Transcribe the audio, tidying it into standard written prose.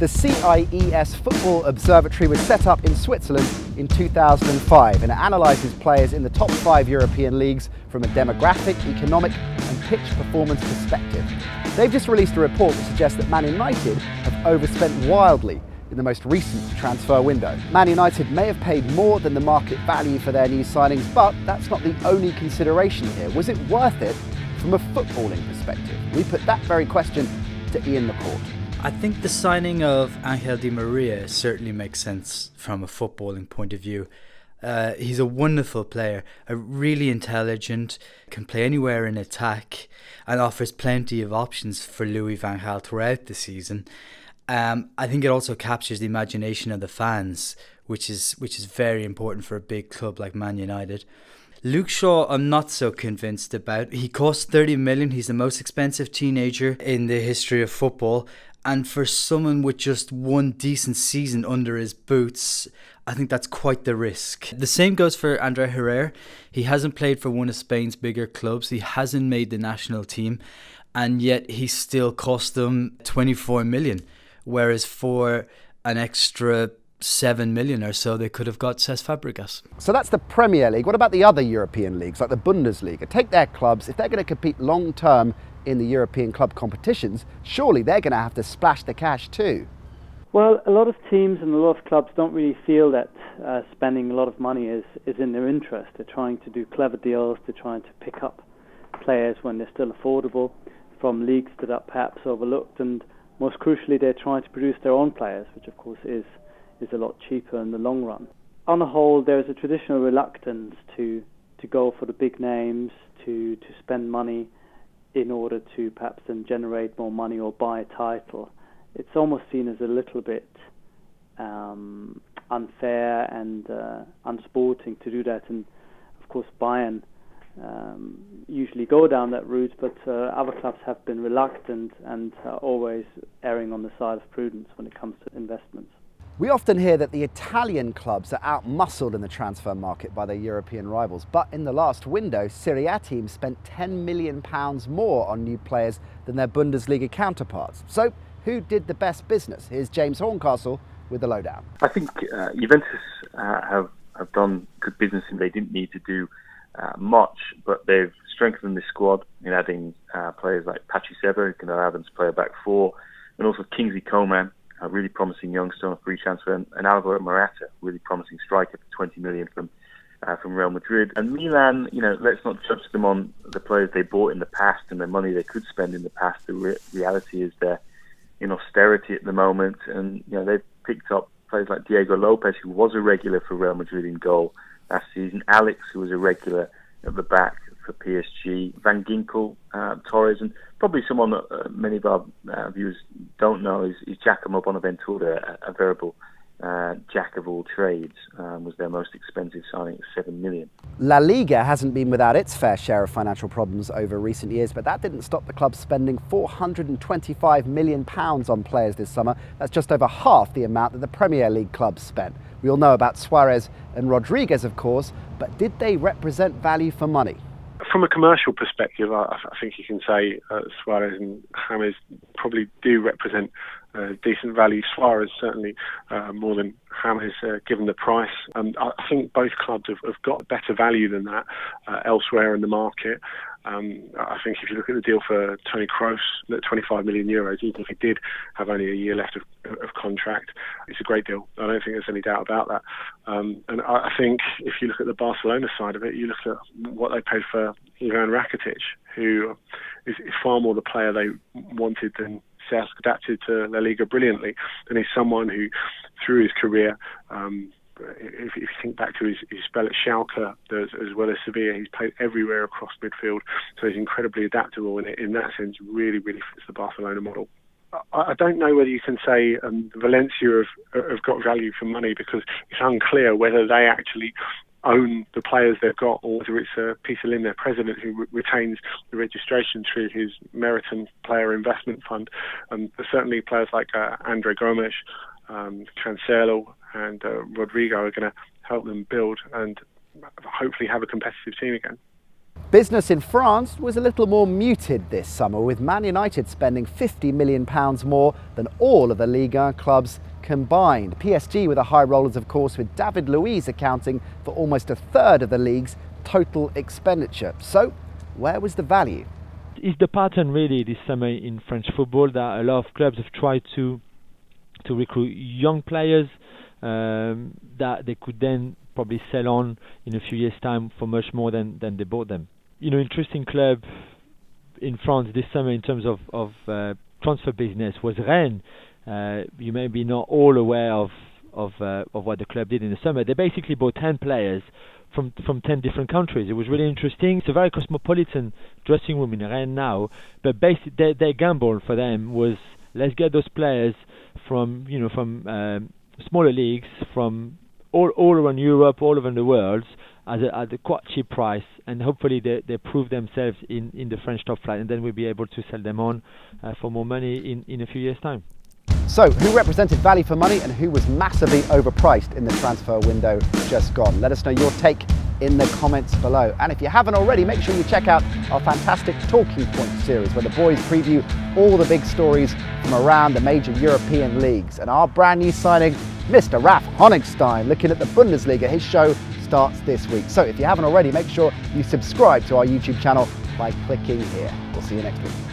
The CIES Football Observatory was set up in Switzerland in 2005 and it analyses players in the top 5 European leagues from a demographic, economic and pitch performance perspective. They've just released a report that suggests that Man United have overspent wildly in the most recent transfer window. Man United may have paid more than the market value for their new signings, but that's not the only consideration here. Was it worth it from a footballing perspective? We put that very question to Ian McCourt. I think the signing of Angel Di Maria certainly makes sense from a footballing point of view. He's a wonderful player, really intelligent, can play anywhere in attack and offers plenty of options for Louis van Gaal throughout the season. I think it also captures the imagination of the fans, which is very important for a big club like Man United. Luke Shaw, I'm not so convinced about. He cost 30 million. He's the most expensive teenager in the history of football. And for someone with just one decent season under his boots, I think that's quite the risk. The same goes for Andre Herrera. He hasn't played for one of Spain's bigger clubs. He hasn't made the national team. And yet he still cost them 24 million. Whereas for an extra 7 million or so, they could have got Cesc Fabregas. So that's the Premier League. What about the other European leagues, like the Bundesliga? Take their clubs. If they're going to compete long-term in the European club competitions, surely they're going to have to splash the cash too. Well, a lot of teams and a lot of clubs don't really feel that spending a lot of money is in their interest. They're trying to do clever deals. They're trying to pick up players when they're still affordable from leagues that are perhaps overlooked, and most crucially, they're trying to produce their own players, which of course is a lot cheaper in the long run. On the whole, there's a traditional reluctance to go for the big names, to spend money in order to perhaps then generate more money or buy a title. It's almost seen as a little bit unfair and unsporting to do that. And of course, Bayern usually go down that route, but other clubs have been reluctant and are always erring on the side of prudence when it comes to investments. We often hear that the Italian clubs are out-muscled in the transfer market by their European rivals, but in the last window, Serie A teams spent £10 million more on new players than their Bundesliga counterparts. So, who did the best business? Here's James Horncastle with the lowdown. I think Juventus have done good business and they didn't need to do much, but they've strengthened the squad in adding players like Patricevo, who can allow them to play a back four, and also Kingsley Coman, a really promising youngster on a free transfer, and Alvaro Morata, really promising striker for 20 million from Real Madrid. And Milan, let's not judge them on the players they bought in the past and the money they could spend in the past. The reality is they're in austerity at the moment, and they've picked up players like Diego Lopez, who was a regular for Real Madrid in goal last season, Alex, who was a regular at the back for PSG, Van Ginkel, Torres, and probably someone that many of our viewers don't know is Giacomo Bonaventura, a veritable jack of all trades, was their most expensive signing at 7 million. La Liga hasn't been without its fair share of financial problems over recent years, but that didn't stop the club spending £425 million on players this summer. That's just over half the amount that the Premier League clubs spent. We all know about Suarez and Rodriguez, of course, but did they represent value for money? From a commercial perspective, I think you can say Suarez and James probably do represent decent value. Suarez certainly more than James, given the price. I think both clubs have got better value than that elsewhere in the market. I think if you look at the deal for Toni Kroos, at 25 million euros, even if he did have only a year left of contract, it's a great deal. I don't think there's any doubt about that. And I think if you look at the Barcelona side of it, you look at what they paid for Ivan Rakitic, who is far more the player they wanted than Cesc, adapted to La Liga brilliantly, and he's someone who, through his career, if you think back to his spell at Schalke as well as Sevilla, he's played everywhere across midfield, so he's incredibly adaptable, and in that sense really fits the Barcelona model. I don't know whether you can say Valencia have got value for money, because it's unclear whether they actually own the players they've got, or whether it's Peter Lim, their president, who retains the registration through his Meriton Player Investment Fund. But certainly players like Andre Gomes, Cancelo and Rodrigo are going to help them build and hopefully have a competitive team again. Business in France was a little more muted this summer, with Man United spending £50 million more than all of the Ligue 1 clubs combined. PSG were the high rollers, of course, with David Luiz accounting for almost a third of the league's total expenditure. So, where was the value? It's the pattern really this summer in French football that a lot of clubs have tried to recruit young players that they could then probably sell on in a few years' time for much more than they bought them. You know, interesting club in France this summer in terms of transfer business was Rennes. You may be not all aware of what the club did in the summer. They basically bought 10 players from 10 different countries. It was really interesting. It's a very cosmopolitan dressing room in Rennes now, but basically their gamble for them was, let's get those players from smaller leagues, from all around Europe, all over the world, at a quite cheap price, and hopefully they prove themselves in the French top flight, and then we'll be able to sell them on for more money in a few years' time. So, who represented value for money and who was massively overpriced in the transfer window just gone? Let us know your take in the comments below. And if you haven't already, make sure you check out our fantastic Talking Point series, where the boys preview all the big stories from around the major European leagues. And our brand new signing, Mr. Raphael Honigstein, looking at the Bundesliga. His show starts this week. So if you haven't already, make sure you subscribe to our YouTube channel by clicking here. We'll see you next week.